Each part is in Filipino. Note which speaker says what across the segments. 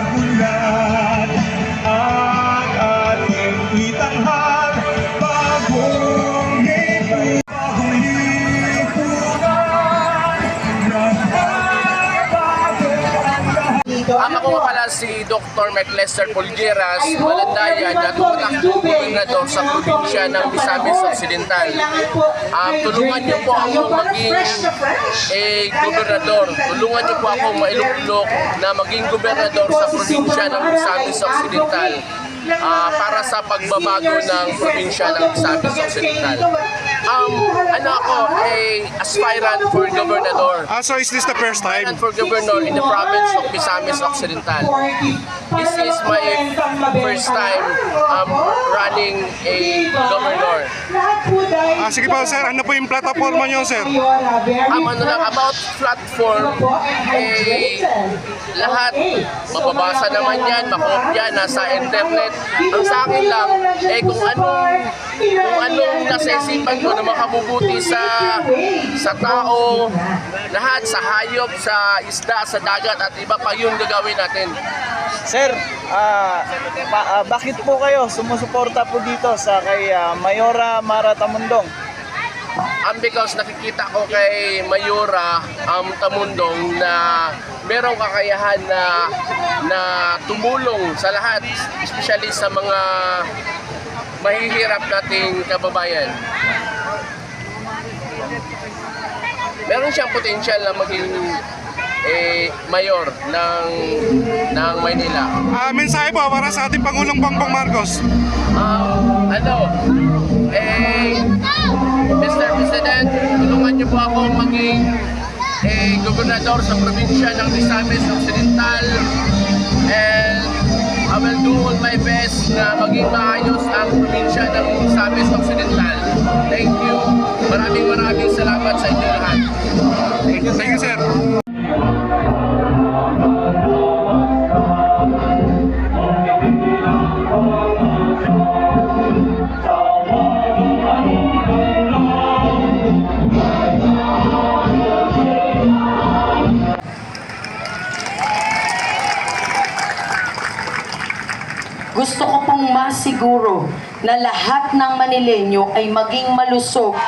Speaker 1: magulat ang ating itanghal. Bagong lipunan, nagbabago ang lahat.
Speaker 2: Ako nga pala si Dr. Lester Pulgeras, Malandayan, at tumatakbong gobernador sa probinsya ng Misamis Occidental. Tulungan niyo po ako maging gobernador. Tulungan niyo po ako mailuklok na maging gobernador sa probinsya ng Misamis Occidental para sa pagbabago ng probinsya ng Misamis Occidental. Ako ay aspirant for governor.
Speaker 3: So is this the first time?
Speaker 2: Aspirant for governor in the province of Misamis Occidental. This is my first time running a governor.
Speaker 3: Sige po sir, ano po yung plataforma nyo sir?
Speaker 2: About platform, lahat, mababasa naman yan, makopya, nasa internet. Ang sa akin lang, kung anong nasa isipan ko na makabubuti sa tao, lahat, sa hayop, sa isda, sa dagat, at iba pa yun gagawin natin.
Speaker 4: Sir, bakit po kayo sumusuporta po dito sa kay Mayora Mara Tamundong?
Speaker 2: Because nakikita ko kay Mayora Tamundong na merong kakayahan na tumulong sa lahat, especially sa mga mahihirap nating kababayan. Meron siyang potensyal na maging mayor ng Maynila.
Speaker 3: Mensahe po para sa ating Pangulong Bongbong Marcos.
Speaker 2: Mr. President, tulungan niyo po ako maging gobernador sa probinsya ng Misamis Occidental, and I will do all my best na maging maayos ang probinsya ng Misamis Occidental. Thank you. Maraming salamat sa inyo lahat.
Speaker 3: Thank you sir.
Speaker 5: Gusto ko pong masiguro na lahat ng Manileño ay maging malusog.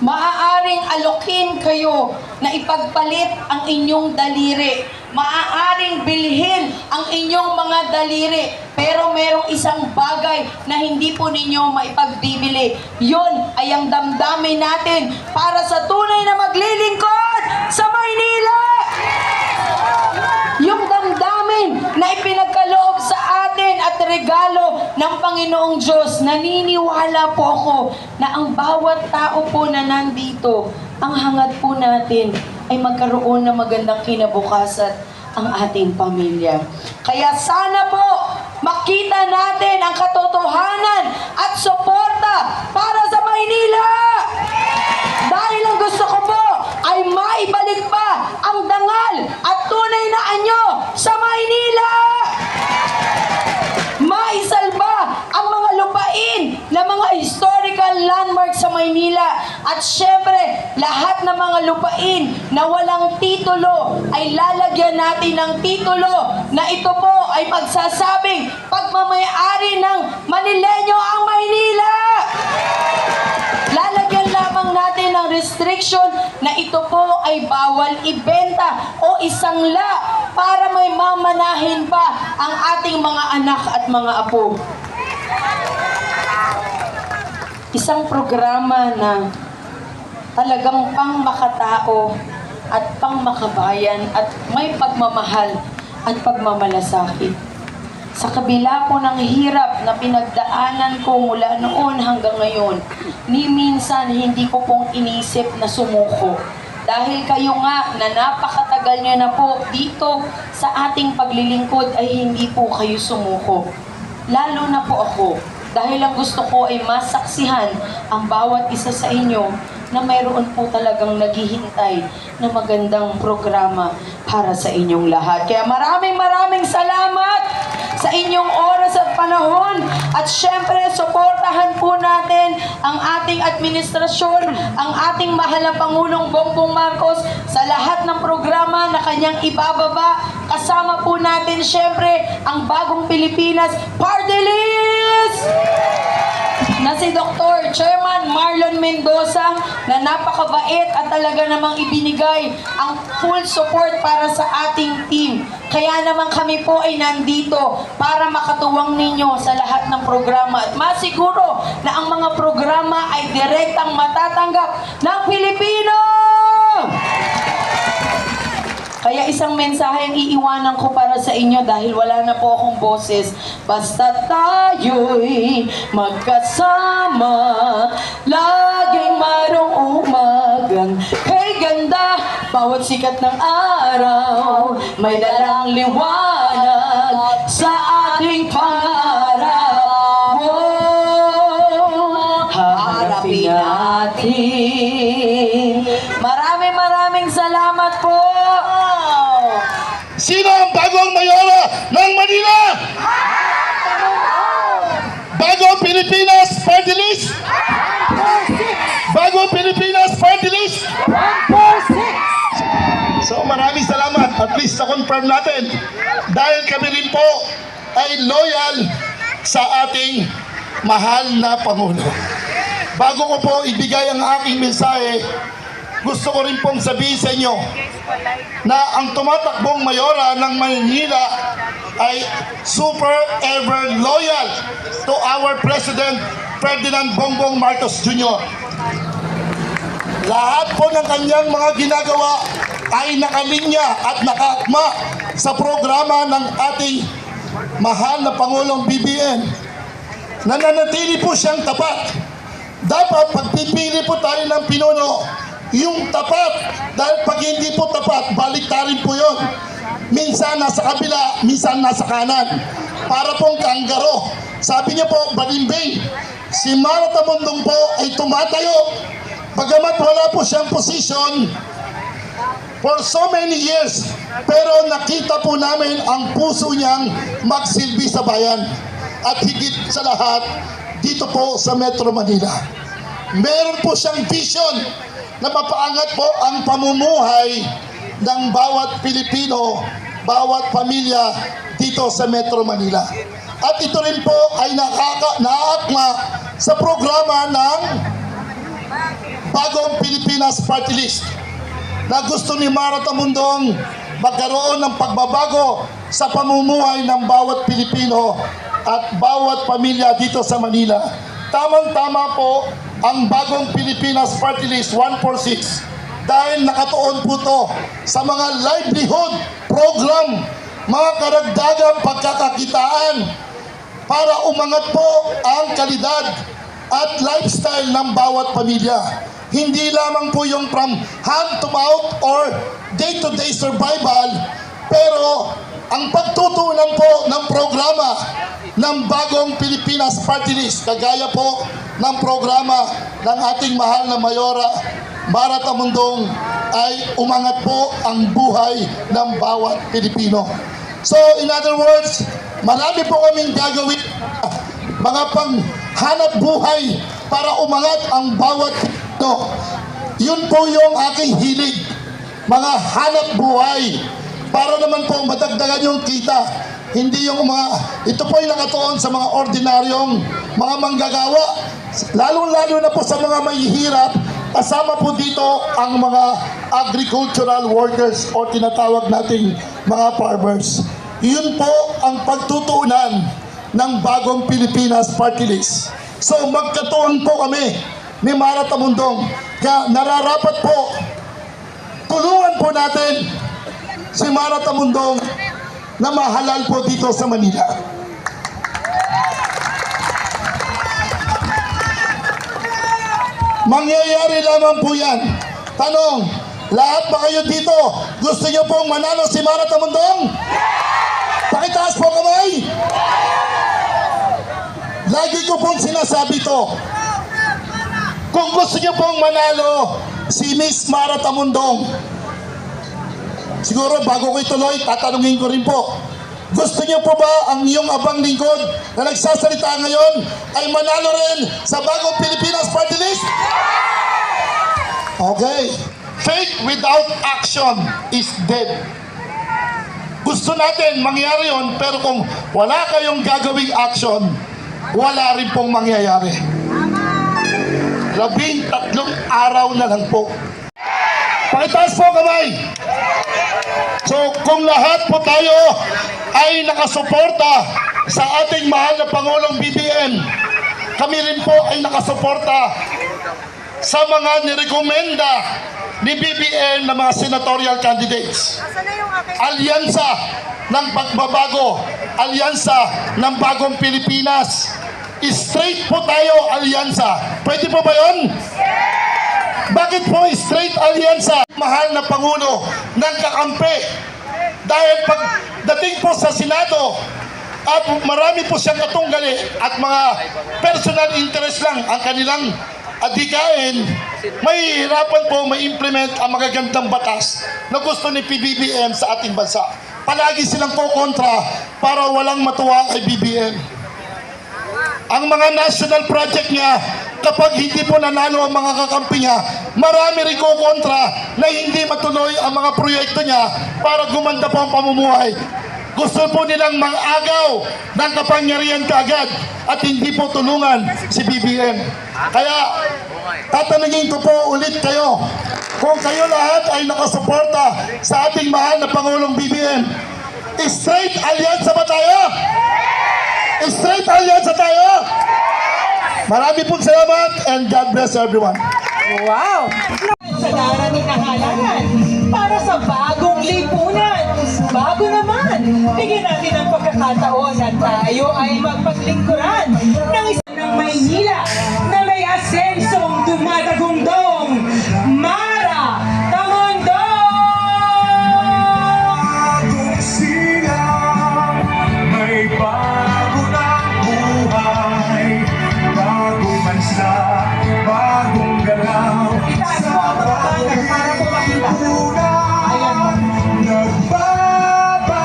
Speaker 5: Maaaring alokin kayo na ipagpalit ang inyong daliri. Maaaring bilhin ang inyong mga daliri. Pero merong isang bagay na hindi po ninyo maipagbibili. Yun ay ang damdamin natin para sa tunay na maglilingkod sa Maynila. Yung damdamin na ipinagkaloob sa atin at regalo ng Panginoong Diyos, naniniwala po ako na ang bawat tao po na nandito, ang hangad po natin ay magkaroon ng magandang kinabukasan ang ating pamilya. Kaya sana po makita natin ang katotohanan at suporta para sa Maynila. Dahil ang gusto ko po ay maibalik pa ang dangal at tunay na anyo sa Maynila. Maisalba ang mga lupain na mga historical landmark sa Maynila. At syempre, lahat ng mga lupain na walang titulo ay lalagyan natin ng titulo na ito po ay pagsasabing pagmamayari ng Manileño ang Maynila. Lalagyan lamang natin ng restriction na ito po ay bawal ibenta o isangla para may mamanahin pa ang ating mga anak at mga apo. Isang programa na talagang pang makatao at pang makabayan at may pagmamahal at pagmamalasakit. Sa kabila po ng hirap na pinagdaanan ko mula noon hanggang ngayon, ni minsan hindi ko pong inisip na sumuko. Dahil kayo nga na napakatagal nyo na po dito sa ating paglilingkod ay hindi po kayo sumuko. Lalo na po ako, dahil ang gusto ko ay masaksihan ang bawat isa sa inyo na mayroon po talagang naghihintay na magandang programa para sa inyong lahat. Kaya maraming salamat sa inyong oras at panahon. At syempre, suportahan po natin ang ating administrasyon, ang ating mahal na Pangulong Bongbong Marcos sa lahat ng programa na kanyang ibababa. Kasama po natin syempre ang Bagong Pilipinas Party List na si Dr. Chairman Marlon Mendoza na napakabait at talaga namang ibinigay ang full support para sa ating team. Kaya naman kami po ay nandito para makatuwang ninyo sa lahat ng programa at masiguro na ang mga programa ay direktang matatanggap ng Pilipino! Kaya isang mensahe ang iiwanan ko para sa inyo dahil wala na po akong boses. Basta tayo'y magkasama, laging marong umagang kay ganda. Bawat sikat ng araw, may dalang liwanag sa ating pangarap. Harapin natin. Maraming salamat po.
Speaker 6: Sino ang bagong mayora ng Manila? Bagong Pilipinas Party List? Bagong Pilipinas Party List? So maraming salamat. At least na-confirm natin. Dahil kami rin po ay loyal sa ating mahal na Pangulo. Bago ko po ibigay ang aking mensahe, gusto ko rin pong sabihin sa inyo na ang tumatakbong mayora ng Manila ay super ever loyal to our President Ferdinand Bongbong Marcos Jr. Lahat po ng kanyang mga ginagawa ay nakalinya at nakaakma sa programa ng ating mahal na Pangulong BBM. Nananatili po siyang tapat. Dapat pagpipili po tayo ng pinuno, yung tapat, dahil pag hindi po tapat, baliktarin po yun. Minsan nasa kabila, minsan nasa kanan. Para pong kanggaro. Sabi niya po, balimbing, si Mara Tamundong po ay tumatayo. Bagamat wala po siyang posisyon for so many years, pero nakita po namin ang puso niyang magsilbi sa bayan. At higit sa lahat, dito po sa Metro Manila. Meron po siyang vision na mapaangat po ang pamumuhay ng bawat Pilipino, bawat pamilya dito sa Metro Manila. At ito rin po ay naaakma sa programa ng Bagong Pilipinas Party List na gusto ni Mara Tamundong magkaroon ng pagbabago sa pamumuhay ng bawat Pilipino at bawat pamilya dito sa Manila. Tamang-tama po ang Bagong Pilipinas Party List 146 dahil nakatuon po to sa mga livelihood program, mga karagdagang pagkakakitaan para umangat po ang kalidad at lifestyle ng bawat pamilya. Hindi lamang po yung from hand to mouth or day-to-day survival, pero ang pagtutunan po ng programa ng Bagong Pilipinas Party List, kagaya po ng programa ng ating mahal na Mayora Mara Tamundong, ay umangat po ang buhay ng bawat Pilipino. So in other words, marami po kaming gagawin, mga panghanap buhay para umangat ang bawat Pilipino. Yun po yung aking hilig, mga hanap buhay, para naman po madagdagan yung kita. Hindi yung ito po yung nakatuon sa mga ordinaryong mga manggagawa, lalong-lalo na po sa mga mahihirap. Kasama po dito ang mga agricultural workers o tinatawag nating mga farmers. Yun po ang pagtutuunan ng Bagong Pilipinas Party List. So magkatuon po kami ni Mara Tamundong. Kaya nararapat po, tulungan po natin si Mara Tamundong na mahalal po dito sa Manila. Mangyayari lamang po yan. Tanong, lahat ba kayo dito gusto nyo pong manalo si Mara Tamundong? Pakitaas po kamay. Lagi ko pong sinasabi to. Kung gusto nyo pong manalo si Miss Mara Tamundong, siguro bago ko ituloy, tatanungin ko rin po, gusto niyo po ba ang iyong abang lingkod na nagsasalita ngayon ay manalo rin sa Bagong Pilipinas Party List? Okay. Faith without action is dead. Gusto natin mangyari yon, pero kung wala kayong gagawing action, wala rin pong mangyayari. 13 araw na lang po. Pakitaas po kamay. So kung lahat po tayo ay nakasuporta sa ating mahal na Pangulong BBM, kami rin po ay nakasuporta sa mga nirekomenda ni BBM na mga senatorial candidates. Alyansa ng Pagbabago, Alyansa ng Bagong Pilipinas. Straight po tayo, alyansa. Pwede po ba yun? Bakit po straight alyansa? Mahal na Pangulo ng kakampi. Dahil pagdating po sa Senado, at marami po siyang katunggali at mga personal interest lang ang kanilang adikain, may hirapan po ma-implement ang magagandang batas na gusto ni PBBM sa ating bansa. Palagi silang kontra para walang matuwa kay BBM. Ang mga national project niya, kapag hindi po nanalo ang mga kakampi niya, marami rin kontra na hindi matuloy ang mga proyekto niya para gumanda po ang pamumuhay. Gusto po nilang mang-agaw ng kapangyarihan kaagad at hindi po tulungan si BBM. Kaya tatanungin ko po ulit kayo, kung kayo lahat ay nakasuporta sa ating mahal na Pangulong BBM, straight alyansa ba tayo? Straight alyansa tayo? Marami pong salamat and God bless everyone.
Speaker 7: Wow! Sa darating na halalan para sa bagong lipunan. Bago naman, bigyan natin ng pagkakataon na tayo ay magpaglingkuran ng isang ng Maynila na may asensong dumadagundong Mara Tamundong!
Speaker 1: Silang may bago ng buhay, bagong bansa, bagong galaw.
Speaker 7: Itaas mo ang mga banner para po makita. Ayan.
Speaker 1: Nagbabago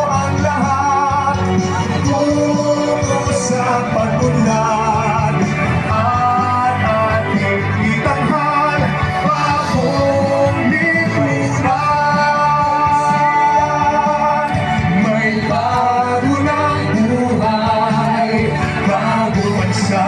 Speaker 1: ang lahat, tungo sa pag-unlad, at ating itanghal bagong lipunan. May bago ng buhay, bagong bansa,